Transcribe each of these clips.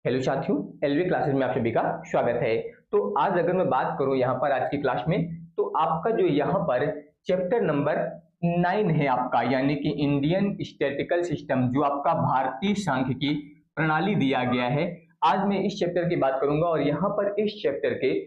Hello साथियों, LV classes में आप सभी का स्वागत है। तो आज अगर मैं बात करूं यहाँ पर आज की क्लास में, तो आपका जो यहाँ पर चैप्टर नंबर 9 है आपका, यानी कि इंडियन स्टैटिस्टिकल सिस्टम, जो आपका भारतीय सांख्यिकी प्रणाली दिया गया है। आज मैं इस चैप्टर की बात करूंगा और यहाँ पर इस चैप्टर के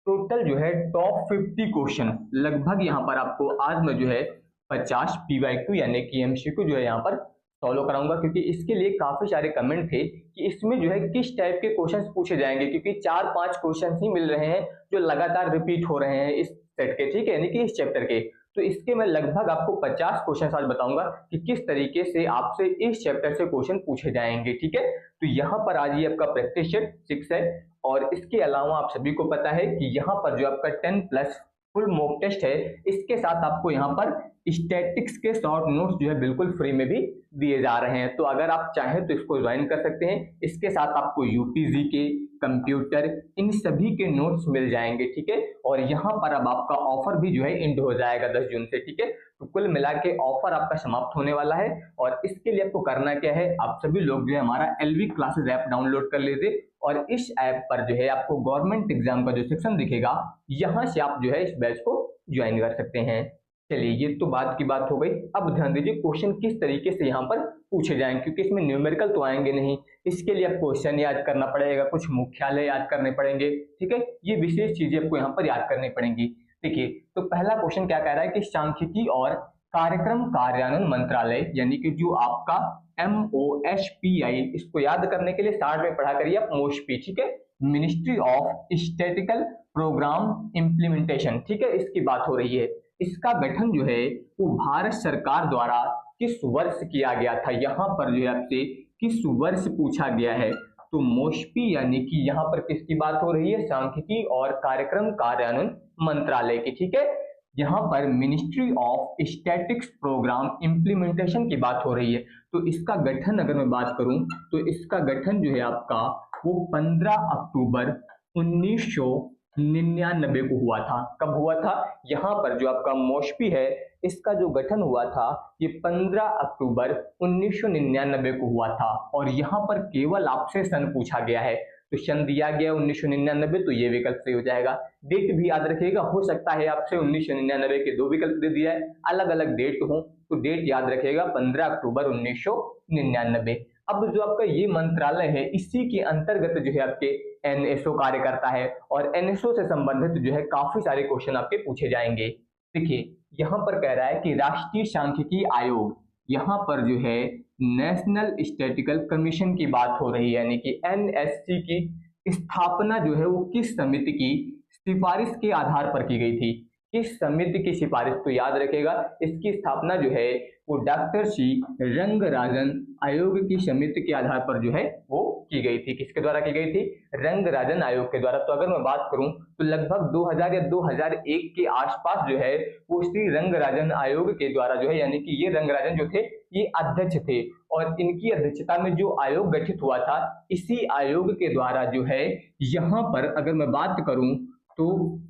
टोटल जो है टॉप 50 क्वेश्चन लगभग यहाँ पर आपको आज मैं जो है 50 PYQ यानी कि MCQ जो है यहाँ पर फॉलो कराऊंगा, क्योंकि इसके लिए काफी सारे कमेंट थे कि इसमें जो है किस टाइप के क्वेश्चंस पूछे जाएंगे, क्योंकि 4-5 क्वेश्चंस ही मिल रहे हैं जो लगातार रिपीट हो रहे हैं इस सेट के, ठीक है, यानी कि इस चैप्टर के। तो इसके मैं लगभग आपको 50 क्वेश्चन आज बताऊंगा कि किस तरीके से आपसे इस चैप्टर से क्वेश्चन पूछे जाएंगे, ठीक है। तो यहाँ पर आज ये आपका प्रैक्टिस सेट 6 है, और इसके अलावा आप सभी को पता है कि यहाँ पर जो आपका 10+ फुल मॉक टेस्ट है, इसके साथ आपको यहाँ पर स्टैटिक्स के शॉर्ट नोट्स जो है बिल्कुल फ्री में भी दिए जा रहे हैं। तो अगर आप चाहें तो इसको ज्वाइन कर सकते हैं। इसके साथ आपको यूपीजी के, कंप्यूटर, इन सभी के नोट्स मिल जाएंगे, ठीक है। और यहाँ पर अब आपका ऑफर भी जो है एंड हो जाएगा 10 जून से, ठीक है। तो कुल मिला के ऑफर आपका समाप्त होने वाला है, और इसके लिए आपको करना क्या है, आप सभी लोग जो है हमारा एलवी क्लासेस ऐप डाउनलोड कर लीजिए, और इस ऐप पर जो है आपको गवर्नमेंट एग्जाम का जो सेक्शन दिखेगा, यहाँ से आप जो है इस बैच को ज्वाइन कर सकते हैं। चलिए, ये तो बात की बात हो गई। अब ध्यान दीजिए क्वेश्चन किस तरीके से यहाँ पर पूछे जाएंगे, क्योंकि इसमें न्यूमेरिकल तो आएंगे नहीं, इसके लिए आपको क्वेश्चन याद करना पड़ेगा, कुछ मुख्यालय याद करने पड़ेंगे, ठीक है। ये विशेष चीजें आपको यहाँ पर याद करनी पड़ेंगी। देखिए, तो पहला क्वेश्चन क्या कह रहा है कि सांख्यिकी और कार्यक्रम कार्यान्वयन मंत्रालय, यानी कि जो आपका MOSPI, इसको याद करने के लिए स्टार्ट में पढ़ा करिए आप मोस्पी, ठीक है, Ministry of Statistical Programme Implementation, ठीक है, इसकी बात हो रही है। इसका गठन जो है वो भारत सरकार द्वारा किस वर्ष किया गया था, यहाँ पर जो है आपसे किस वर्ष पूछा गया है। तो मोस्पी यानी कि यहाँ पर किसकी बात हो रही है, सांख्यिकी और कार्यक्रम कार्यान्वयन मंत्रालय की, ठीक है। यहाँ पर Ministry of Statistics Programme Implementation की बात हो रही है। तो इसका गठन अगर मैं बात करूं, तो इसका गठन जो है आपका वो 15 अक्टूबर 1999 को हुआ था। कब हुआ था, यहाँ पर जो आपका मोस्पी है, इसका जो गठन हुआ था ये 15 अक्टूबर 1999 को हुआ था, और यहाँ पर केवल आपसे सन पूछा गया है। तो सन दिया गया 1999, तो ये विकल्प सही हो जाएगा। डेट भी याद रखिएगा, हो सकता है आपसे 1999 के 2 विकल्प दे दिया है, अलग अलग डेट हो, तो डेट याद रखिएगा 15 अक्टूबर 1999। अब जो आपका ये मंत्रालय है, इसी के अंतर्गत जो है आपके NSO कार्य करता है, और NSO से संबंधित जो है काफी सारे क्वेश्चन आपके पूछे जाएंगे। देखिए, यहाँ पर कह रहा है कि राष्ट्रीय सांख्यिकी आयोग, यहाँ पर जो है नेशनल स्टैटिस्टिकल कमीशन की बात हो रही है, यानी कि NSC की स्थापना जो है वो किस समिति की सिफारिश के आधार पर की गई थी। किस समिति की सिफारिश, तो याद रखेगा इसकी स्थापना जो है वो डॉक्टर C रंगराजन आयोग की समिति के आधार पर जो है वो की गई थी। किसके द्वारा की गई थी, रंगराजन आयोग के द्वारा। तो अगर मैं बात करूं तो लगभग 2000 या 2001 के आसपास जो है वो श्री रंगराजन आयोग के द्वारा जो है, यानी कि ये रंगराजन जो थे ये अध्यक्ष थे, और इनकी अध्यक्षता में जो आयोग गठित हुआ था, इसी आयोग के द्वारा जो है यहाँ पर अगर मैं बात करूं तो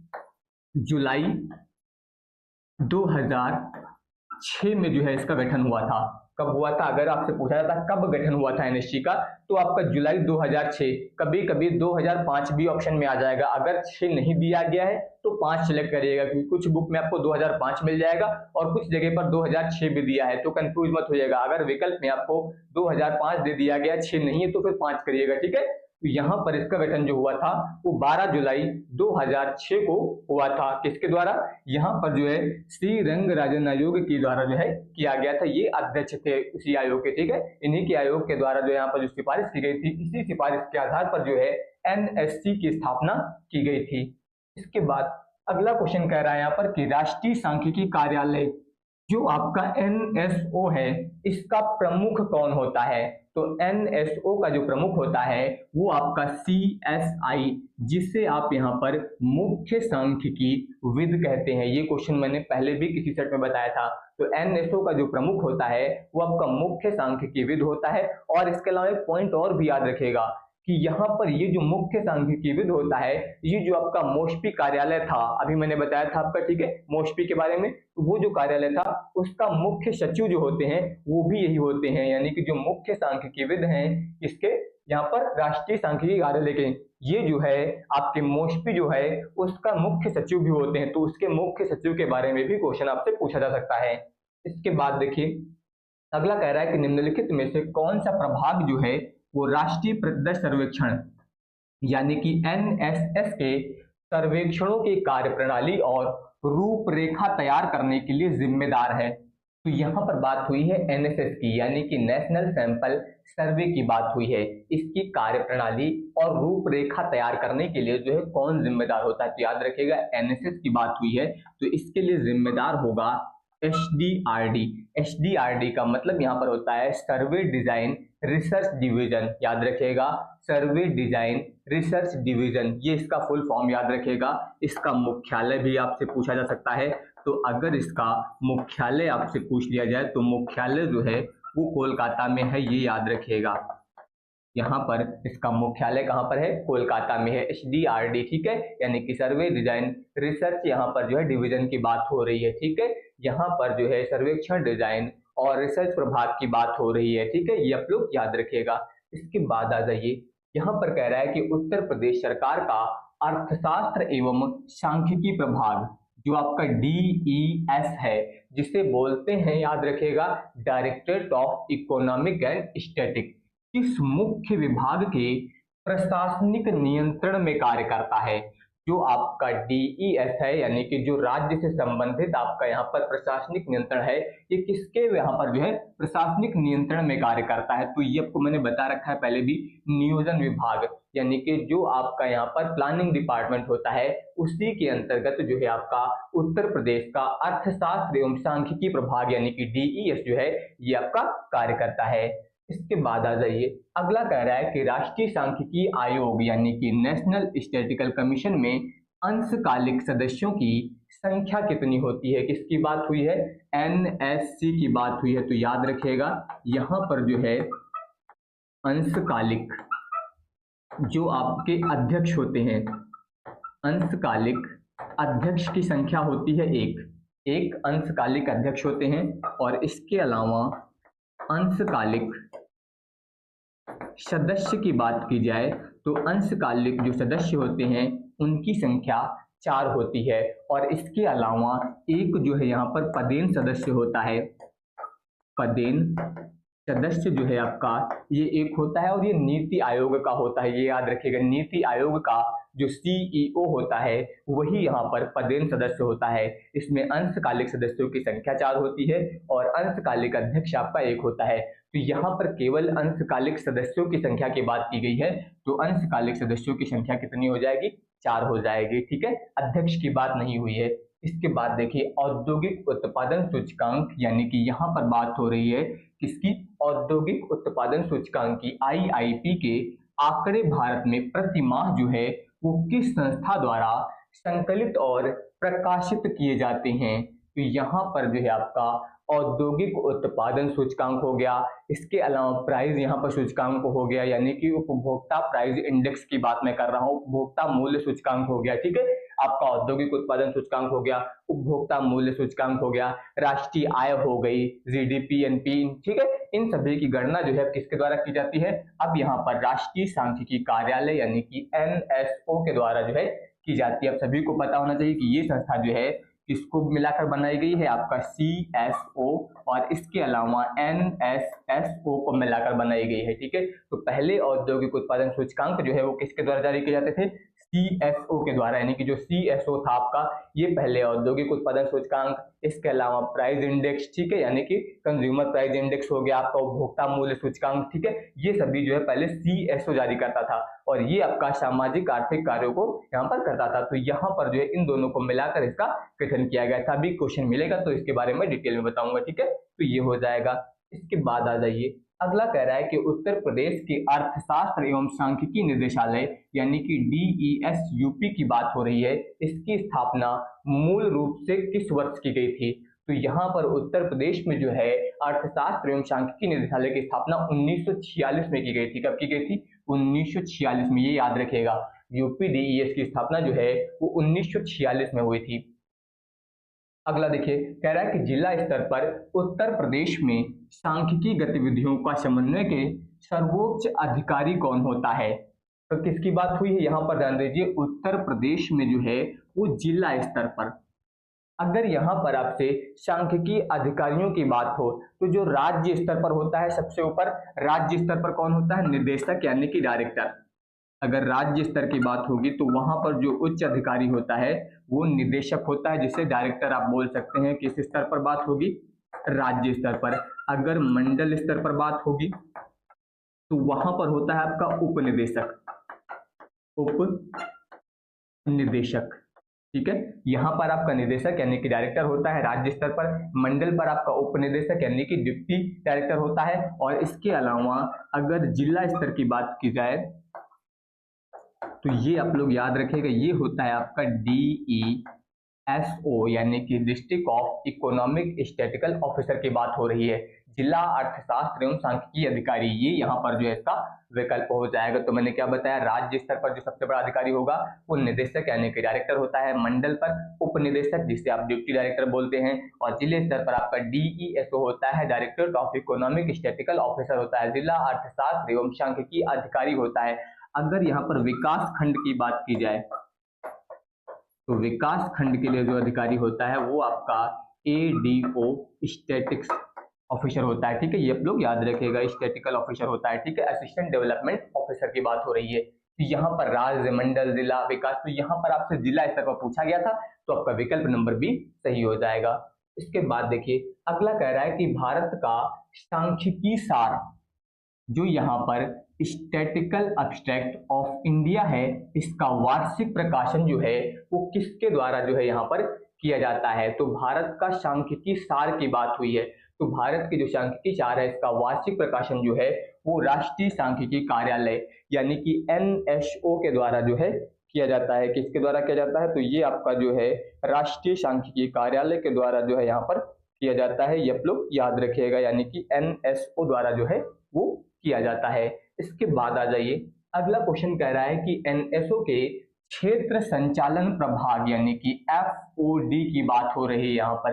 जुलाई 2006 में जो है इसका गठन हुआ था। कब हुआ था, अगर आपसे पूछा जाता कब गठन हुआ था NSC का, तो आपका जुलाई 2006, कभी कभी 2005 भी ऑप्शन में आ जाएगा। अगर 6 नहीं दिया गया है तो 5 सिलेक्ट करिएगा, क्योंकि कुछ बुक में आपको 2005 मिल जाएगा और कुछ जगह पर 2006 भी दिया है, तो कंफ्यूज मत होइएगा। अगर विकल्प में आपको 2005 दे दिया गया, 6 नहीं है, तो फिर 5 करिएगा, ठीक है। तो यहाँ पर इसका गठन जो हुआ था वो 12 जुलाई 2006 को हुआ था। किसके द्वारा, यहाँ पर जो है श्री रंगराजन आयोग के द्वारा जो है किया गया था। ये अध्यक्ष थे उसी आयोग के, ठीक है। इन्हीं के आयोग के द्वारा जो यहाँ पर जो सिफारिश की गई थी, इसी सिफारिश के आधार पर जो है NSC की स्थापना की गई थी। इसके बाद अगला क्वेश्चन कह रहा है यहाँ पर कि राष्ट्रीय सांख्यिकी कार्यालय जो आपका NSO है, इसका प्रमुख कौन होता है। तो NSO का जो प्रमुख होता है वो आपका CSI, जिसे आप यहाँ पर मुख्य सांख्यिकी विद कहते हैं। ये क्वेश्चन मैंने पहले भी किसी सेट में बताया था। तो NSO का जो प्रमुख होता है वो आपका मुख्य सांख्यिकी विद होता है। और इसके अलावा एक पॉइंट और भी याद रखेगा कि यहाँ पर ये जो मुख्य सांख्यिकी विद होता है, ये जो आपका मोस्पी कार्यालय था, अभी मैंने बताया था आपका, ठीक है, मोस्पी के बारे में, वो जो कार्यालय था उसका मुख्य सचिव जो होते हैं वो भी यही होते हैं, यानी कि जो मुख्य सांख्यिकी विद हैं इसके, यहाँ पर राष्ट्रीय सांख्यिकी कार्यालय के ये जो है आपके मोस्टली जो है उसका मुख्य सचिव भी होते हैं, तो उसके मुख्य सचिव के बारे में भी क्वेश्चन आपसे पूछा जा सकता है। इसके बाद देखिए अगला कह रहा है कि निम्नलिखित में से कौन सा प्रभाग जो है वो राष्ट्रीय प्रतिदर्श सर्वेक्षण यानी कि एनएसएस के सर्वेक्षणों की कार्यप्रणाली और रूपरेखा तैयार करने के लिए जिम्मेदार है। तो यहाँ पर बात हुई है एनएसएस की यानी कि नेशनल सैंपल सर्वे की बात हुई है। इसकी कार्यप्रणाली और रूपरेखा तैयार करने के लिए जो है कौन जिम्मेदार होता है, तो याद रखिएगा एनएसएस की बात हुई है तो इसके लिए जिम्मेदार होगा एचडीआरडी। एचडीआरडी का मतलब यहाँ पर होता है सर्वे डिजाइन रिसर्च डिवीजन, याद रखिएगा सर्वे डिजाइन रिसर्च डिवीजन, ये इसका फुल फॉर्म याद रखिएगा। इसका मुख्यालय भी आपसे पूछा जा सकता है, तो अगर इसका मुख्यालय आपसे पूछ लिया जाए तो मुख्यालय जो है वो कोलकाता में है, ये याद रखिएगा। यहाँ पर इसका मुख्यालय कहाँ पर है, कोलकाता में है, एचडीआरडी, ठीक है, यानी कि सर्वे डिजाइन रिसर्च यहाँ पर जो है डिवीजन की बात हो रही है, ठीक है। यहाँ पर जो है सर्वेक्षण डिजाइन और रिसर्च प्रभाग की बात हो रही है, ठीक है, ये आप लोग याद रखिएगा। इसके बाद आ जाइए, यहाँ पर कह रहा है कि उत्तर प्रदेश सरकार का अर्थशास्त्र एवं सांख्यिकी प्रभाग जो आपका DES है, जिसे बोलते हैं याद रखिएगा directorate of economic and static, किस मुख्य विभाग के प्रशासनिक नियंत्रण में कार्य करता है। जो आपका DES है यानी कि जो राज्य से संबंधित आपका यहाँ पर प्रशासनिक नियंत्रण है, ये किसके यहाँ पर जो है प्रशासनिक नियंत्रण में कार्य करता है, तो ये आपको मैंने बता रखा है पहले भी, नियोजन विभाग, यानी कि जो आपका यहाँ पर प्लानिंग डिपार्टमेंट होता है उसी के अंतर्गत जो है आपका उत्तर प्रदेश का अर्थशास्त्र एवं सांख्यिकी प्रभाग यानी कि DES जो है ये आपका कार्य करता है। इसके बाद आ जाइए, अगला कह रहा है कि राष्ट्रीय सांख्यिकी आयोग यानी कि नेशनल स्टैटिस्टिकल कमीशन में अंशकालिक सदस्यों की संख्या कितनी होती है, किसकी बात हुई है, NSC की बात हुई है, तो याद रखिएगा यहाँ पर जो है अंशकालिक जो आपके अध्यक्ष होते हैं, अंशकालिक अध्यक्ष की संख्या होती है एक अंशकालिक अध्यक्ष होते हैं, और इसके अलावा अंशकालिक सदस्य की बात की जाए तो अंशकालिक जो सदस्य होते हैं उनकी संख्या 4 होती है, और इसके अलावा एक जो है यहाँ पर पदेन सदस्य होता है, पदेन सदस्य जो है आपका ये एक होता है, और ये नीति आयोग का होता है, ये याद रखिएगा नीति आयोग का जो CEO होता है वही यहाँ पर पदेन सदस्य होता है। इसमें अंशकालिक सदस्यों की संख्या 4 होती है और अंशकालिक अध्यक्ष आपका एक होता है। तो यहाँ पर केवल अंशकालिक सदस्यों की संख्या की बात की गई है, तो अंशकालिक सदस्यों की संख्या कितनी हो जाएगी, 4 हो जाएगी, ठीक है, अध्यक्ष की बात नहीं हुई है। इसके बाद देखिए औद्योगिक उत्पादन सूचकांक यानी कि यहाँ पर बात हो रही है किसकी, औद्योगिक उत्पादन सूचकांक की, IIP के आंकड़े भारत में प्रति माह जो है वो किस संस्था द्वारा संकलित और प्रकाशित किए जाते हैं, तो यहाँ पर जो है आपका औद्योगिक उत्पादन सूचकांक हो गया, इसके अलावा प्राइस यहाँ पर सूचकांक हो गया यानी कि उपभोक्ता प्राइस इंडेक्स की बात मैं कर रहा हूँ, उपभोक्ता मूल्य सूचकांक हो गया, ठीक है, आपका औद्योगिक उत्पादन सूचकांक हो गया, उपभोक्ता मूल्य सूचकांक हो गया, राष्ट्रीय आय हो गई, GDP NP, ठीक है, इन सभी की गणना जो है किसके द्वारा की जाती है, अब यहाँ पर राष्ट्रीय सांख्यिकी कार्यालय यानी कि NSO के द्वारा जो है की जाती है। अब सभी को पता होना चाहिए कि ये संस्था जो है किसको मिलाकर बनाई गई है, आपका CSO और इसके अलावा NSSO को मिलाकर बनाई गई है, ठीक है। तो पहले औद्योगिक उत्पादन सूचकांक जो है वो किसके द्वारा जारी किए जाते थे, CSO के द्वारा, यानी कि जो CSO था आपका ये पहले औद्योगिक उत्पादन सूचकांक, इसके अलावा प्राइस इंडेक्स, ठीक है, यानी कि कंज्यूमर प्राइस इंडेक्स हो गया, आपका उपभोक्ता मूल्य सूचकांक, ठीक है, ये सभी जो है पहले CSO जारी करता था और ये आपका सामाजिक आर्थिक कार्यों को यहाँ पर करता था। तो यहाँ पर जो है इन दोनों को मिलाकर इसका गठन किया गया था। अभी क्वेश्चन मिलेगा तो इसके बारे में डिटेल में बताऊंगा, ठीक है, तो ये हो जाएगा। इसके बाद आ जाइए, अगला कह रहा है कि उत्तर प्रदेश के अर्थशास्त्र एवं सांख्यिकी निदेशालय यानी कि DES UP की बात हो रही है, इसकी स्थापना मूल रूप से किस वर्ष की गई थी, तो यहाँ पर उत्तर प्रदेश में जो है अर्थशास्त्र एवं सांख्यिकी निदेशालय की स्थापना 1946 में की गई थी। कब की गई थी, 1946 में, ये याद रखिएगा, UP DES की स्थापना जो है वो 1946 में हुई थी। अगला देखिए, कह रहा है कि जिला स्तर पर उत्तर प्रदेश में सांख्यिकी गतिविधियों का समन्वय के सर्वोच्च अधिकारी कौन होता है? तो किसकी बात हुई है यहाँ पर ध्यान दीजिए, उत्तर प्रदेश में जो है वो जिला स्तर पर। अगर यहाँ पर आपसे सांख्यिकी अधिकारियों की बात हो तो जो राज्य स्तर पर होता है सबसे ऊपर, राज्य स्तर पर कौन होता है? निदेशक यानी कि डायरेक्टर। अगर राज्य स्तर की बात होगी तो वहां पर जो उच्च अधिकारी होता है वो निदेशक होता है, जिसे डायरेक्टर आप बोल सकते हैं। किस स्तर पर बात होगी? राज्य स्तर पर। अगर मंडल स्तर पर बात होगी तो वहां पर होता है आपका उपनिदेशक, उप निदेशक। ठीक है, यहाँ पर आपका निदेशक यानी कि डायरेक्टर होता है राज्य स्तर पर। मंडल पर आपका उपनिदेशक यानी कि डिप्टी डायरेक्टर होता है। और इसके अलावा अगर जिला स्तर की बात की जाए तो ये आप लोग याद रखिएगा, ये होता है आपका DESO यानी कि district of economic statistical officer की बात हो रही है, जिला अर्थशास्त्र एवं सांख्यिकी अधिकारी। ये यहाँ पर जो है इसका विकल्प हो जाएगा। तो मैंने क्या बताया, राज्य स्तर पर जो सबसे बड़ा अधिकारी होगा वो निदेशक यानी कि डायरेक्टर होता है, मंडल पर उपनिदेशक जिसे आप डिप्टी डायरेक्टर बोलते हैं, और जिले स्तर पर आपका DESO होता है, director of economic statistical officer होता है, जिला अर्थशास्त्र एवं सांख्यिकी अधिकारी होता है। अगर यहाँ पर विकास खंड की बात की जाए तो विकास खंड के लिए जो अधिकारी होता है वो आपका ADO स्टैटिक्स ऑफिसर होता है। ठीक है, ये आप लोग याद रखिएगा, स्टैटिकल ऑफिसर होता है। ठीक है, असिस्टेंट डेवलपमेंट ऑफिसर की बात हो रही है। तो यहाँ पर राज्य, मंडल, जिला, विकास, तो यहाँ पर आपसे जिला स्तर पर पूछा गया था तो आपका विकल्प नंबर बी सही हो जाएगा। इसके बाद देखिए अगला कह रहा है कि भारत का सांख्यिकी सार जो यहाँ पर स्टैटिकल एब्स्ट्रैक्ट ऑफ इंडिया है, इसका वार्षिक प्रकाशन जो है वो किसके द्वारा जो है यहाँ पर किया जाता है? तो भारत का सांख्यिकी सार की बात हुई है। तो भारत की जो सांख्यिकी सार है इसका वार्षिक प्रकाशन जो है वो राष्ट्रीय सांख्यिकी कार्यालय यानी कि NSO के द्वारा जो है किया जाता है। किसके द्वारा किया जाता है? तो ये आपका जो है राष्ट्रीय सांख्यिकी कार्यालय के द्वारा जो है यहाँ पर किया जाता है। ये आप लोग याद रखिएगा, यानी कि NSO द्वारा जो है वो किया जाता है। इसके बाद आ जाइए, अगला क्वेश्चन कह रहा है कि NSO के क्षेत्र संचालन प्रभाग यानी कि FOD की बात हो रही है, यहाँ पर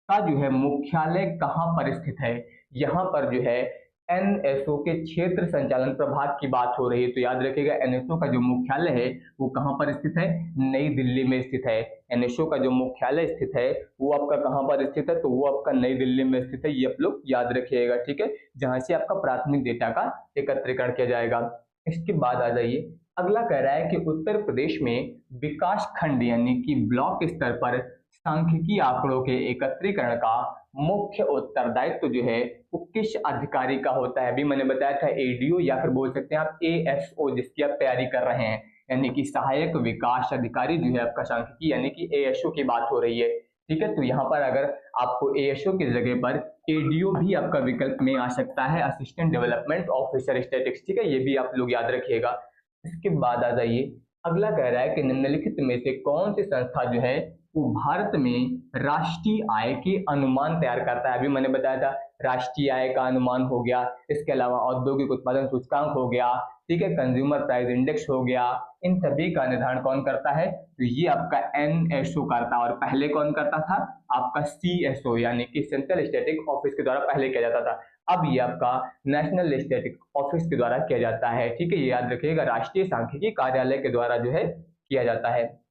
का जो है मुख्यालय कहाँ पर स्थित है? यहाँ पर जो है NSO के क्षेत्र संचालन प्रभाग की बात हो रही है। तो याद रखिएगा NSO का जो मुख्यालय है वो कहाँ पर स्थित है? नई दिल्ली में स्थित है। NSO का जो मुख्यालय स्थित है वो आपका कहाँ पर स्थित है? तो वो आपका नई दिल्ली में स्थित है। ये आप लोग याद रखिएगा। ठीक है, जहां से आपका प्राथमिक डेटा का एकत्रीकरण किया जाएगा। इसके बाद आ जाइए, अगला कह रहा है कि उत्तर प्रदेश में विकास खंड यानी कि ब्लॉक स्तर पर सांख्यिकी आंकड़ों के एकत्रीकरण का मुख्य उत्तरदायित्व जो है वो किस अधिकारी का होता है? अभी मैंने बताया था ADO या फिर बोल सकते हैं आप ASO, जिसकी आप तैयारी कर रहे हैं, यानी कि सहायक विकास अधिकारी जो है आपका सांख्यिकी यानी कि ASO की बात हो रही है। ठीक है, तो यहाँ पर अगर आपको ASO की जगह पर ADO भी आपका विकल्प में आ सकता है, असिस्टेंट डेवलपमेंट ऑफिसर स्टैटिक्स। ठीक है, ये भी आप लोग याद रखिएगा। इसके बाद आ जाइए, अगला कह रहा है कि निम्नलिखित में से कौन सी संस्था जो है वो भारत में राष्ट्रीय आय के अनुमान तैयार करता है? अभी मैंने बताया था राष्ट्रीय आय का अनुमान हो गया, इसके अलावा औद्योगिक उत्पादन सूचकांक हो गया, ठीक है, कंज्यूमर प्राइस इंडेक्स हो गया, इन सभी का निर्धारण कौन करता है? तो ये आपका NSO करता है। और पहले कौन करता था? आपका CSO यानी कि सेंट्रल स्टैटिक ऑफिस के द्वारा पहले किया जाता था। अब ये आपका नेशनल स्टैटिक ऑफिस के द्वारा किया जाता है। ठीक है, ये याद रखिएगा, राष्ट्रीय सांख्यिकी कार्यालय के द्वारा जो है किया जाता है।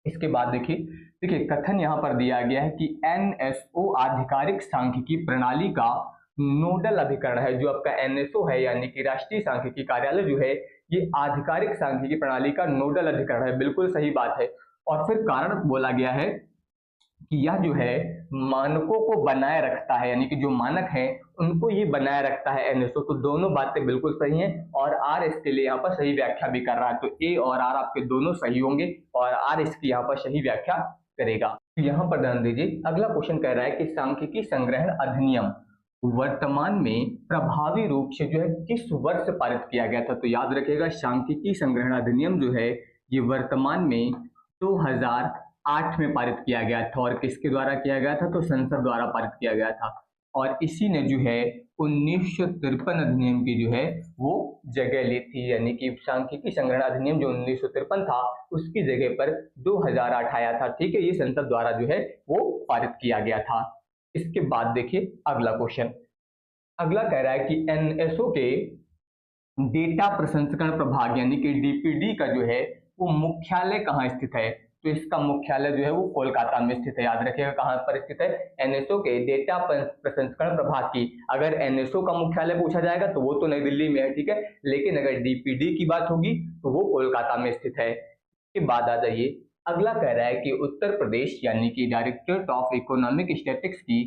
इसके बाद देखिए कथन यहाँ पर दिया गया है कि NSO आधिकारिक सांख्यिकी प्रणाली का नोडल अभिकरण है। जो आपका NSO है यानी कि राष्ट्रीय सांख्यिकी कार्यालय जो है ये आधिकारिक सांख्यिकी प्रणाली का नोडल अधिकरण है। बिल्कुल सही बात है। और फिर कारण बोला गया है कि यह जो है मानकों को बनाए रखता है, यानी कि जो मानक हैं उनको ये बनाए रखता है NSO। तो दोनों बातें बिल्कुल सही हैं और R इसके लिए यहाँ पर सही व्याख्या भी कर रहा है। तो A और R आपके दोनों सही होंगे और R इसकी यहाँ पर सही व्याख्या करेगा। तो यहाँ पर ध्यान दीजिए, अगला क्वेश्चन कह रहा है कि सांख्यिकी संग्रहण अधिनियम वर्तमान में प्रभावी रूप से जो है किस वर्ष पारित किया गया था? तो याद रखिएगा, सांख्यिकी संग्रहण अधिनियम जो है ये वर्तमान में 2008 में पारित किया गया था। और किसके द्वारा किया गया था? तो संसद द्वारा पारित किया गया था। और इसी ने जो है 1953 अधिनियम की जो है वो जगह ली थी, यानी कि सांख्यिकी संग्रहण अधिनियम जो 1953 था उसकी जगह पर 2008 आया था। ठीक है, ये संसद द्वारा जो है वो पारित किया गया था। इसके बाद देखिए अगला क्वेश्चन, अगला कह रहा है कि NSO के डेटा प्रसंस्करण प्रभाग यानी कि डीपीडी का जो है वो मुख्यालय कहाँ स्थित है? तो इसका मुख्यालय जो है वो कोलकाता में स्थित है। याद रखिएगा कहाँ पर स्थित है? एनएसओ के डेटा प्रसंस्करण प्रभाग की। अगर एनएसओ का मुख्यालय पूछा जाएगा तो वो तो नई दिल्ली में है, ठीक है, लेकिन अगर डीपीडी की बात होगी तो वो कोलकाता में स्थित है। इसके बाद आ जाइए, अगला कह रहा है कि उत्तर प्रदेश यानी कि डायरेक्टरेट ऑफ इकोनॉमिक स्टैटिस्टिक्स की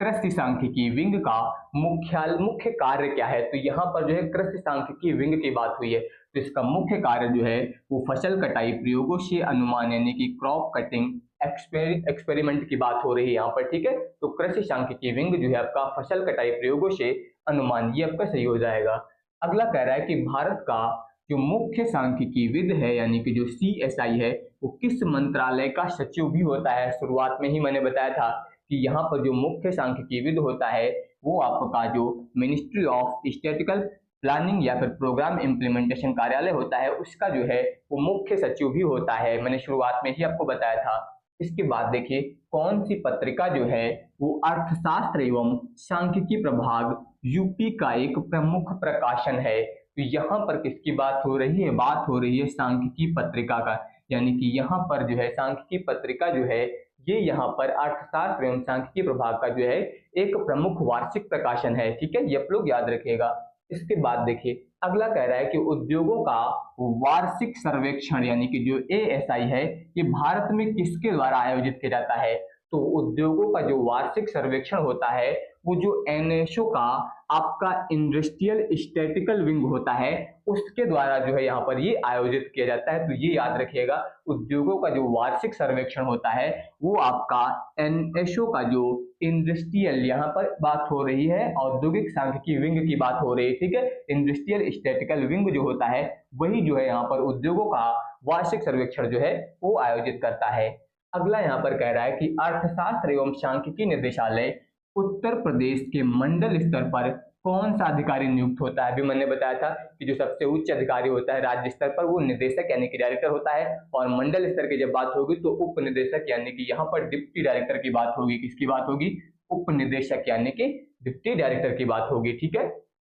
कृषि सांख्यिकी विंग का मुख्य कार्य क्या है? तो यहाँ पर जो है कृषि सांख्यिकी विंग की बात हुई है, तो इसका मुख्य कार्य जो है वो फसल कटाई प्रयोगों से अनुमान यानी कि क्रॉप कटिंग एक्सपेरिमेंट की बात हो रही है यहाँ पर, ठीक है। तो कृषि सांख्यिकी विंग जो है आपका फसल कटाई प्रयोगों से अनुमान, ये आपका सही हो जाएगा। अगला कह रहा है कि भारत का जो मुख्य सांख्यिकी विद है यानी कि जो सीएसआई है वो किस मंत्रालय का सचिव भी होता है? शुरुआत में ही मैंने बताया था कि यहाँ पर जो मुख्य सांख्यिकीविद होता है वो आपका जो मिनिस्ट्री ऑफ स्टैटिस्टिकल प्लानिंग या फिर प्रोग्राम इम्प्लीमेंटेशन कार्यालय होता है उसका जो है वो मुख्य सचिव भी होता है। मैंने शुरुआत में ही आपको बताया था। इसके बाद देखिए कौन सी पत्रिका जो है वो अर्थशास्त्र एवं सांख्यिकी प्रभाग यूपी का एक प्रमुख प्रकाशन है? तो यहाँ पर किसकी बात हो रही है? बात हो रही है सांख्यिकी पत्रिका का, यानी कि यहाँ पर जो है सांख्यिकी पत्रिका जो है ये यहाँ पर अर्थशास्त्र एवं सांख्यिकी प्रभाग का जो है एक प्रमुख वार्षिक प्रकाशन है, ठीक है, ये आप लोग याद रखिएगा। इसके बाद देखिए अगला कह रहा है कि उद्योगों का वार्षिक सर्वेक्षण यानी कि जो एएसआई है ये भारत में किसके द्वारा आयोजित किया जाता है? तो उद्योगों का जो वार्षिक सर्वेक्षण होता है वो जो एनएसओ का आपका इंडस्ट्रियल स्टैटिस्टिकल विंग होता है उसके द्वारा जो है यहाँ पर ये आयोजित किया जाता है। तो ये याद रखिएगा, उद्योगों का जो वार्षिक सर्वेक्षण होता है वो आपका एनएसओ का जो इंडस्ट्रियल, यहाँ पर बात हो रही है औद्योगिक सांख्यिकी विंग की बात हो रही है, ठीक है, इंडस्ट्रियल स्टैटिस्टिकल विंग जो होता है वही जो है यहाँ पर उद्योगों का वार्षिक सर्वेक्षण जो है वो आयोजित करता है। अगला यहाँ पर कह रहा है कि अर्थशास्त्र एवं सांख्यिकी निदेशालय उत्तर प्रदेश के मंडल स्तर पर कौन सा अधिकारी नियुक्त होता है? अभी मैंने बताया था कि जो सबसे उच्च अधिकारी होता है राज्य स्तर पर वो निदेशक यानी कि डायरेक्टर होता है, और मंडल स्तर की जब बात होगी तो उप निदेशक यानी कि यहाँ पर डिप्टी डायरेक्टर की बात होगी। किसकी बात होगी? उप निदेशक यानी कि डिप्टी डायरेक्टर की बात होगी, ठीक है।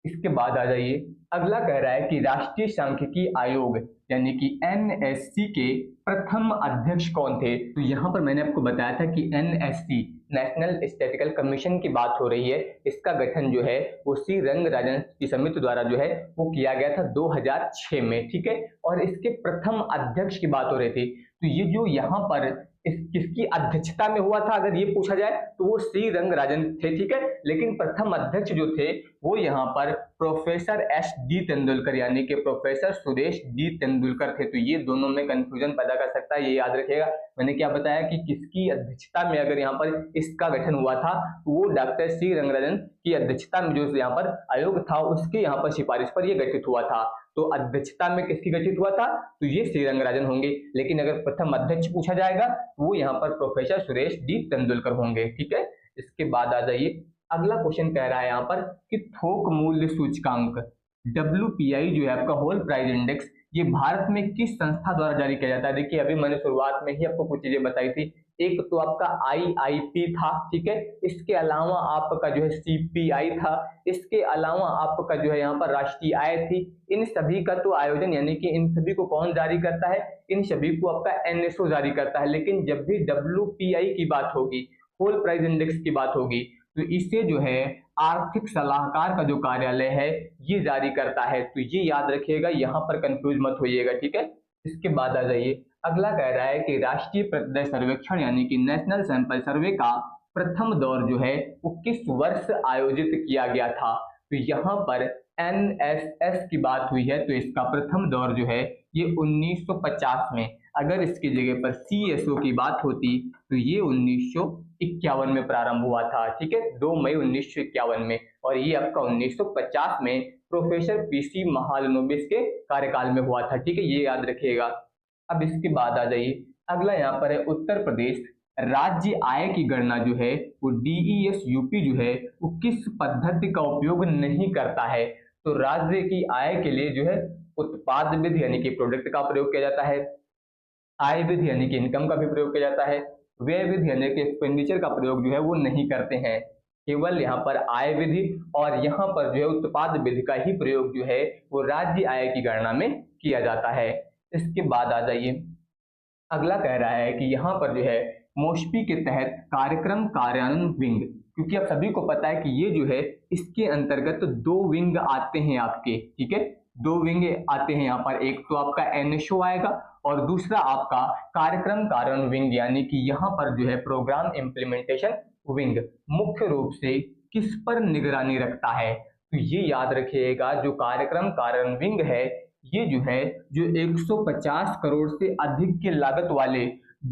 इसके बाद आ जाइए, अगला कह रहा है कि राष्ट्रीय सांख्यिकी आयोग यानी कि एनएससी के प्रथम अध्यक्ष कौन थे? तो यहाँ पर मैंने आपको बताया था कि एनएससी नेशनल स्टैटिस्टिकल कमीशन की बात हो रही है। इसका गठन जो है वो सी रंगराजन की समिति द्वारा जो है वो किया गया था 2006 में, ठीक है, और इसके प्रथम अध्यक्ष की बात हो रही थी। तो ये जो यहाँ पर किसकी अध्यक्षता में हुआ था अगर ये पूछा जाए तो वो सी रंगराजन थे, ठीक है, लेकिन प्रथम अध्यक्ष जो थे वो यहाँ पर प्रोफेसर एस डी तेंदुलकर यानी कि प्रोफेसर सुरेश डी तेंदुलकर थे। तो ये दोनों में कंफ्यूजन पैदा कर सकता है, ये याद रखिएगा। मैंने क्या बताया कि किसकी अध्यक्षता में अगर यहाँ पर इसका गठन हुआ था तो वो डॉक्टर सी रंगराजन की अध्यक्षता में जो यहाँ पर आयोग था उसके यहाँ पर सिफारिश पर यह गठित हुआ था। तो अध्यक्षता में किसकी गठित हुआ था? तो ये सी रंगराजन होंगे, लेकिन अगर प्रथम अध्यक्ष पूछा जाएगा तो वो यहाँ पर प्रोफेसर सुरेश डी तेंदुलकर होंगे, ठीक है। इसके बाद आ जाइए, अगला क्वेश्चन कह रहा है यहाँ पर कि थोक मूल्य सूचकांक WPI जो है आपका होल प्राइस इंडेक्स ये भारत में किस संस्था द्वारा जारी किया जाता है? देखिए अभी मैंने शुरुआत में ही आपको कुछ चीजें बताई थी। एक तो आपका IIP था, ठीक है, इसके अलावा आपका जो है CPI था, इसके अलावा आपका जो है यहाँ पर राष्ट्रीय आय थी। इन सभी का तो आयोजन यानी कि इन सभी को कौन जारी करता है? इन सभी को आपका एनएसओ जारी करता है। लेकिन जब भी WPI की बात होगी, होल प्राइस इंडेक्स की बात होगी, तो इसे जो है आर्थिक सलाहकार का जो कार्यालय है ये जारी करता है। तो ये याद रखिएगा, यहाँ पर कंफ्यूज मत होइएगा, ठीक है। इसके बाद आ जाइए, अगला कह रहा है कि राष्ट्रीय प्रतिदय सर्वेक्षण यानी कि नेशनल सैंपल सर्वे का प्रथम दौर जो है वो किस वर्ष आयोजित किया गया था? तो यहाँ पर NSS की बात हुई है, तो इसका प्रथम दौर जो है ये 1950 में। अगर इसकी जगह पर CSO की बात होती तो ये 1951 में प्रारंभ हुआ था, ठीक है, 2 मई 1951 में, और ये आपका 1950 में प्रोफेसर PC महालनोबिस के कार्यकाल में हुआ था, ठीक है, ये याद रखिएगा। अब इसके बाद आ जाइए, अगला यहाँ पर है उत्तर प्रदेश राज्य आय की गणना जो है वो DES-UP जो है वो किस पद्धति का उपयोग नहीं करता है? तो राज्य की आय के लिए जो है उत्पाद विधि यानी कि प्रोडक्ट का प्रयोग किया जाता है, आय विधि यानी कि इनकम का भी प्रयोग किया जाता है, व्यय विधि यानी कि एक्सपेंडिचर का प्रयोग जो है वो नहीं करते हैं। केवल यहाँ पर आय विधि और यहाँ पर जो है उत्पाद विधि का ही प्रयोग जो है वो राज्य आय की गणना में किया जाता है। इसके बाद आ जाइए, अगला कह रहा है कि यहाँ पर जो है मोस्पी के तहत कार्यक्रम कार्यान्वयन विंग, क्योंकि आप सभी को पता है कि ये जो है इसके अंतर्गत दो विंग आते हैं आपके, ठीक है, दो विंग आते हैं यहाँ पर, एक तो आपका एनएसओ आएगा और दूसरा आपका कार्यक्रम कार्यान्वयन विंग, यानी कि यहाँ पर जो है प्रोग्राम इम्प्लीमेंटेशन विंग मुख्य रूप से किस पर निगरानी रखता है। तो ये याद रखिएगा, जो कार्यक्रम कार्यान्वयन विंग है ये जो है जो 150 करोड़ से अधिक के लागत वाले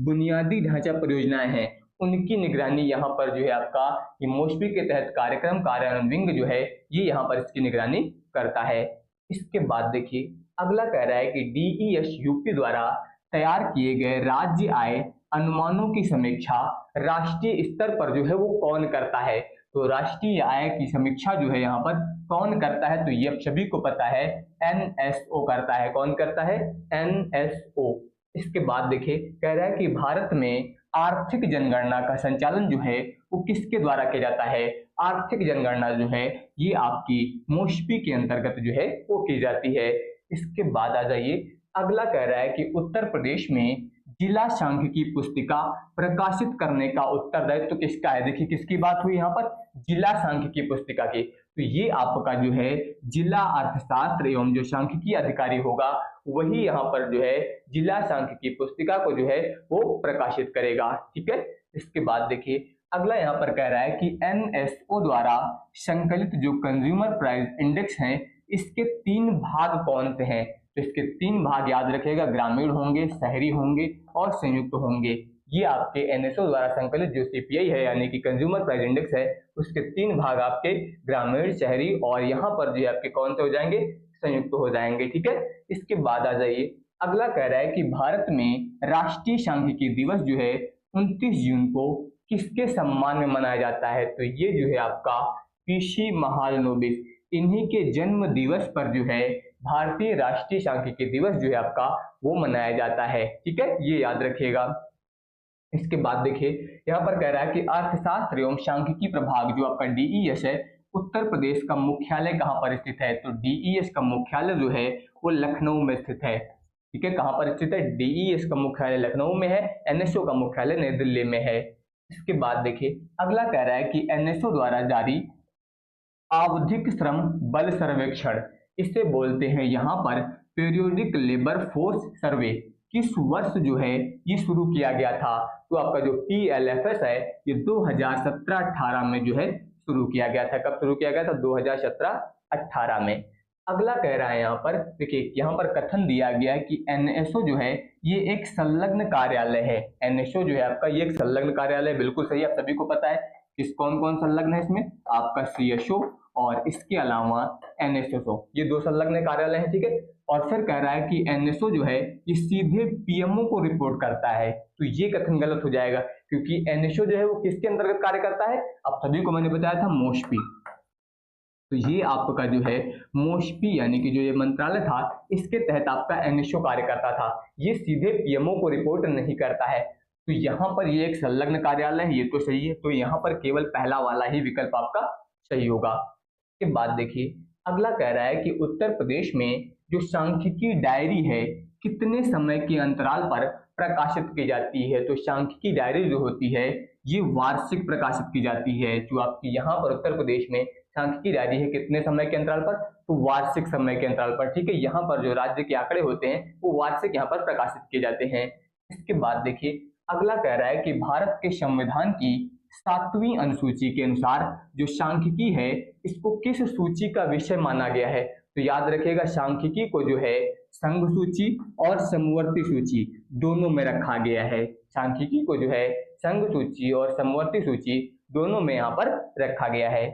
बुनियादी ढांचा परियोजनाएं हैं उनकी निगरानी यहाँ पर जो है आपका ये मोस्पी के तहत कार्यक्रम कार्यान्वयन विंग जो है ये यहाँ पर इसकी निगरानी करता है। इसके बाद देखिए अगला कह रहा है कि डीईएस यूपी द्वारा तैयार किए गए राज्य आय अनुमानों की समीक्षा राष्ट्रीय स्तर पर जो है वो कौन करता है। तो राष्ट्रीय आय की समीक्षा जो है यहाँ पर कौन करता है, तो ये आप सभी को पता है एनएसओ करता है। कौन करता है? एनएसओ। इसके बाद देखिए कह रहा है कि भारत में आर्थिक जनगणना का संचालन जो है वो किसके द्वारा किया जाता है। आर्थिक जनगणना जो है ये आपकी मोस्पी के अंतर्गत जो है वो की जाती है। इसके बाद आ जाइए, अगला कह रहा है कि उत्तर प्रदेश में जिला सांख्यिकी पुस्तिका प्रकाशित करने का उत्तरदायित्व तो किसका है। देखिए किसकी बात हुई यहाँ पर, जिला सांख्यिकी पुस्तिका की। तो ये आपका जो है जिला अर्थशास्त्र एवं जो सांख्यिकी अधिकारी होगा वही यहाँ पर जो है जिला सांख्यिकी पुस्तिका को जो है वो प्रकाशित करेगा, ठीक है। इसके बाद देखिए अगला यहाँ पर कह रहा है कि एनएसओ द्वारा संकलित जो कंज्यूमर प्राइस इंडेक्स है इसके 3 भाग कौन से हैं। तो इसके 3 भाग याद रखिएगा, ग्रामीण होंगे, शहरी होंगे और संयुक्त होंगे। ये आपके एनएसओ द्वारा संकलित जो सीपीआई है यानी कि कंज्यूमर प्राइस इंडेक्स है उसके 3 भाग आपके ग्रामीण, शहरी और यहाँ पर जो आपके कौन से हो जाएंगे, संयुक्त हो जाएंगे, ठीक है। इसके बाद आ जाइए, अगला कह रहा है कि भारत में राष्ट्रीय सांख्यिकी दिवस जो है 29 जून को किसके सम्मान में मनाया जाता है। तो ये जो है आपका पीसी महालनोबिस, इन्हीं के जन्म दिवस पर जो है भारतीय राष्ट्रीय सांख्यिकी दिवस जो है आपका वो मनाया जाता है, ठीक है, ये याद रखिएगा। इसके बाद देखिए यहाँ पर कह रहा है कि अर्थशास्त्र एवं सांख्यिकी प्रभाग जो आपका डीईएस है उत्तर प्रदेश का मुख्यालय कहाँ पर स्थित है। तो डीईएस का मुख्यालय जो है वो लखनऊ में स्थित है, ठीक है। कहाँ पर स्थित है? डीईएस का मुख्यालय लखनऊ में है, एनएसओ का मुख्यालय नई दिल्ली में है। इसके बाद देखिए अगला कह रहा है कि एनएसओ द्वारा जारी आवधिक श्रम बल सर्वेक्षण, इसे बोलते हैं यहाँ पर पीरियोडिक लेबर फोर्स सर्वे, किस वर्ष जो है ये शुरू किया गया था। तो आपका जो पीएलएफएस है ये 2017-18 में जो है शुरू किया गया था। कब शुरू किया गया था? 2017-18 में। अगला कह रहा है यहाँ पर देखिए, यहाँ पर कथन दिया गया है कि एनएसओ जो है ये एक संलग्न कार्यालय है। एनएसओ जो है आपका ये एक संलग्न कार्यालय, बिल्कुल सही, आप सभी को पता है। किस कौन कौन संलग्न है इसमें? आपका सीएसओ और इसके अलावा एनएसएसओ, ये 2 संलग्न कार्यालय हैं, ठीक है। और फिर कह रहा है कि एनएसओ जो है ये सीधे पीएमओ को रिपोर्ट करता है। तो ये कथन गलत हो जाएगा क्योंकि एनएसओ जो है वो किसके अंतर्गत कार्य करता है? आप सभी को मैंने बताया था मोस्पी। तो ये आपका जो है मोस्पी यानी कि जो ये मंत्रालय था इसके तहत आपका एनएसओ कार्य करता था। ये सीधे पीएमओ को रिपोर्ट नहीं करता है। तो यहाँ पर ये एक संलग्न कार्यालय है, ये तो सही है। तो यहाँ पर केवल पहला वाला ही विकल्प आपका सही होगा। के बाद देखिए अगला कह रहा है कि उत्तर प्रदेश में जो सांख्यिकी डायरी है कितने समय के अंतराल पर प्रकाशित की जाती है। तो सांख्यिकी डायरी जो होती है ये वार्षिक प्रकाशित की जाती है। जो आपकी यहाँ पर उत्तर प्रदेश में सांख्यिकी डायरी है कितने समय के अंतराल पर? तो वार्षिक समय के अंतराल पर, ठीक है। यहाँ पर जो राज्य के आंकड़े होते हैं वो वार्षिक यहाँ पर प्रकाशित किए जाते हैं। इसके बाद देखिए अगला कह रहा है कि भारत के संविधान की 7वीं अनुसूची के अनुसार जो सांख्यिकी है इसको किस सूची का विषय माना गया है। तो याद रखिएगा सांख्यिकी को जो है संघ सूची और समवर्ती सूची दोनों में रखा गया है। सांख्यिकी को जो है संघ सूची और समवर्ती सूची दोनों में यहाँ पर रखा गया है।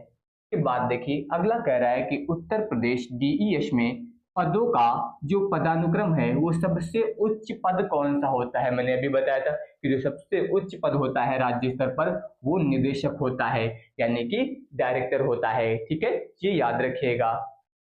के बाद देखिए अगला कह रहा है कि उत्तर प्रदेश डीईएस में पदों का जो पदानुक्रम है वो सबसे उच्च पद कौन सा होता है। मैंने अभी बताया था कि जो सबसे उच्च पद होता है राज्य स्तर पर वो निदेशक होता है यानी कि डायरेक्टर होता है, ठीक है, ये याद रखिएगा।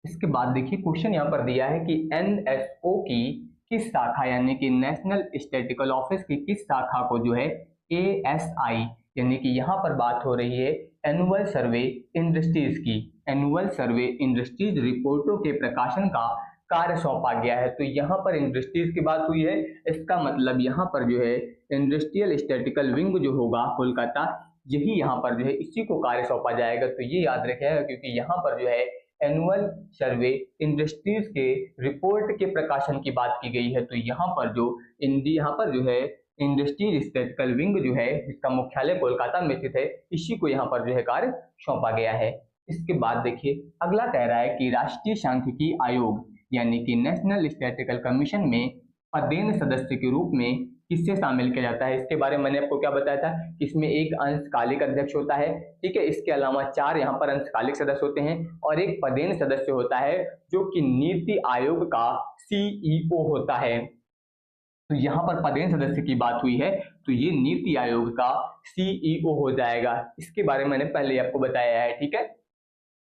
इसके बाद देखिए क्वेश्चन यहाँ पर दिया है कि एनएसओ की किस शाखा यानी कि नेशनल स्टैटिस्टिकल ऑफिस की किस शाखा को जो है एएसआई यानी कि यहाँ पर बात हो रही है एनुअल सर्वे इंडस्ट्रीज की, एनुअल सर्वे इंडस्ट्रीज रिपोर्टों के प्रकाशन का कार्य सौंपा गया है। तो यहाँ पर इंडस्ट्रीज की बात हुई है, इसका मतलब यहाँ पर जो है इंडस्ट्रियल स्टैटिकल विंग जो होगा कोलकाता, यही यहाँ पर जो है इसी को कार्य सौंपा जाएगा। तो ये याद रखिएगा, क्योंकि यहाँ पर जो है एनुअल सर्वे इंडस्ट्रीज के रिपोर्ट के प्रकाशन की बात की गई है। तो यहाँ पर जो है इंडस्ट्रियल स्टैटिकल विंग जो है, जिसका मुख्यालय कोलकाता में स्थित है, इसी को यहाँ पर जो है कार्य सौंपा गया है। इसके बाद देखिए अगला कह रहा है कि राष्ट्रीय सांख्यिकी आयोग यानी कि नेशनल स्टैटिस्टिकल कमीशन में पदेन सदस्य के रूप में किससे शामिल किया जाता है। इसके बारे में मैंने आपको क्या बताया था कि इसमें एक अंशकालिक अध्यक्ष होता है, ठीक है। इसके अलावा 4 यहाँ पर अंशकालिक सदस्य होते हैं और एक पदेन सदस्य होता है जो कि नीति आयोग का सीईओ होता है। तो यहाँ पर पदेन सदस्य की बात हुई है, तो ये नीति आयोग का सीईओ हो जाएगा। इसके बारे में मैंने पहले आपको बताया है, ठीक है।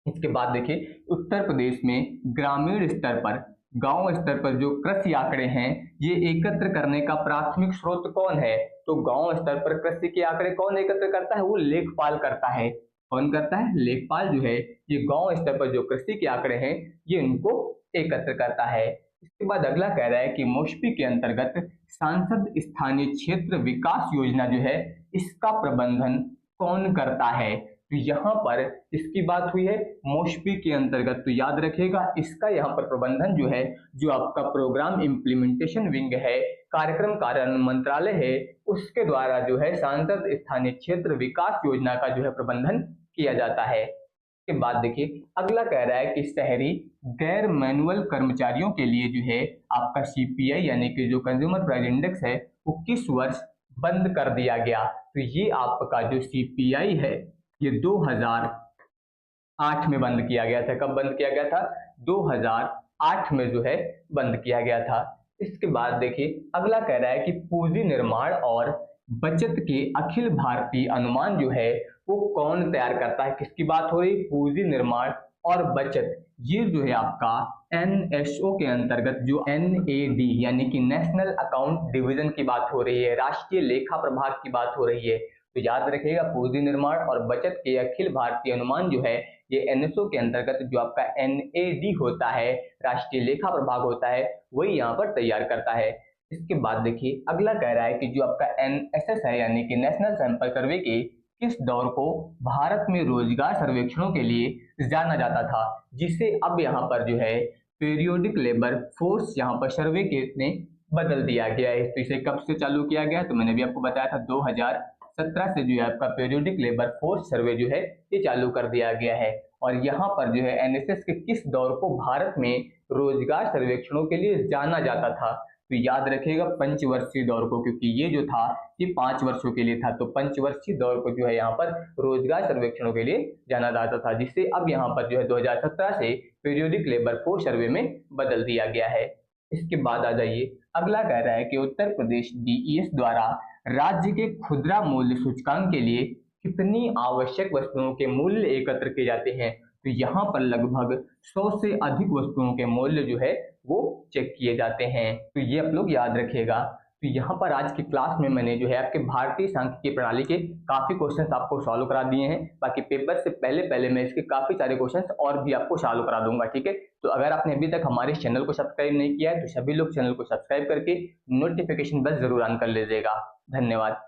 इसके बाद देखिए उत्तर प्रदेश में ग्रामीण स्तर पर, गांव स्तर पर जो कृषि आंकड़े हैं, ये एकत्र करने का प्राथमिक स्रोत कौन है। तो गांव स्तर पर कृषि के आंकड़े कौन एकत्र करता है, वो लेखपाल करता है। कौन करता है, लेखपाल जो है ये गांव स्तर पर जो कृषि के आंकड़े हैं ये इनको एकत्र करता है। इसके बाद अगला कह रहा है कि मोस्पी के अंतर्गत सांसद स्थानीय क्षेत्र विकास योजना जो है, इसका प्रबंधन कौन करता है। तो यहाँ पर इसकी बात हुई है मोस्पी के अंतर्गत, तो याद रखिएगा इसका यहाँ पर प्रबंधन जो है, जो आपका प्रोग्राम इम्प्लीमेंटेशन विंग है, कार्यक्रम कार्यान्वयन मंत्रालय है, उसके द्वारा जो है सांसद स्थानीय क्षेत्र विकास योजना का जो है प्रबंधन किया जाता है। के बाद देखिए अगला कह रहा है कि शहरी गैर मैनुअल कर्मचारियों के लिए जो है आपका सीपीआई यानी कि जो कंज्यूमर प्राइस इंडेक्स है वो किस वर्ष बंद कर दिया गया। तो ये आपका जो सीपीआई है ये 2008 में बंद किया गया था। कब बंद किया गया था, 2008 में जो है बंद किया गया था। इसके बाद देखिए अगला कह रहा है कि पूंजी निर्माण और बचत के अखिल भारतीय अनुमान जो है वो कौन तैयार करता है। किसकी बात हो रही, पूंजी निर्माण और बचत, ये जो है आपका एनएसओ के अंतर्गत जो एनएडी यानी कि नेशनल अकाउंट डिवीजन की बात हो रही है, राष्ट्रीय लेखा प्रभाग की बात हो रही है। तो याद रखिएगा पूंजी निर्माण और बचत के अखिल भारतीय अनुमान जो है ये एनएसओ के अंतर्गत जो आपका एनएडी होता है, राष्ट्रीय लेखा प्रभाग होता है, वही यहाँ पर तैयार करता है। इसके बाद देखिए अगला कह रहा है कि जो आपका एनएसएस है यानी कि नेशनल सैंपल सर्वे के किस दौर को भारत में रोजगार सर्वेक्षणों के लिए जाना जाता था, जिसे अब यहाँ पर जो है पीरियोडिक लेबर फोर्स यहाँ पर सर्वे के ने बदल दिया गया है। तो इसे कब से चालू किया गया, तो मैंने भी आपको बताया था 2017 से जो है आपका पीरियोडिक लेबर फोर्स सर्वे जो है ये चालू कर दिया गया है। और यहाँ पर जो है एनएसएस के किस दौर को भारत में रोजगार सर्वेक्षणों के लिए जाना जाता था, तो याद रखिएगा पंचवर्षीय दौर को, क्योंकि ये जो था ये 5 वर्षों के लिए था। तो पंचवर्षीय दौर को जो है यहाँ पर रोजगार सर्वेक्षणों के लिए जाना जाता था, जिससे अब यहाँ पर जो है 2017 से पीरियोडिक लेबर फोर्स सर्वे में बदल दिया गया है। इसके बाद आ जाइए अगला कह रहा है कि उत्तर प्रदेश डीईएस द्वारा राज्य के खुदरा मूल्य सूचकांक के लिए कितनी आवश्यक वस्तुओं के मूल्य एकत्र किए जाते हैं। तो यहाँ पर लगभग 100 से अधिक वस्तुओं के मूल्य जो है वो चेक किए जाते हैं। तो ये आप लोग याद रखिएगा। तो यहाँ पर आज की क्लास में मैंने जो है आपके भारतीय सांख्यिकी प्रणाली के काफी क्वेश्चंस आपको सॉल्व करा दिए हैं। बाकी पेपर से पहले मैं इसके काफी सारे क्वेश्चंस और भी आपको सॉल्व करा दूंगा, ठीक है। तो अगर आपने अभी तक हमारे चैनल को सब्सक्राइब नहीं किया है तो सभी लोग चैनल को सब्सक्राइब करके नोटिफिकेशन बेल जरूर ऑन कर लीजिएगा। धन्यवाद।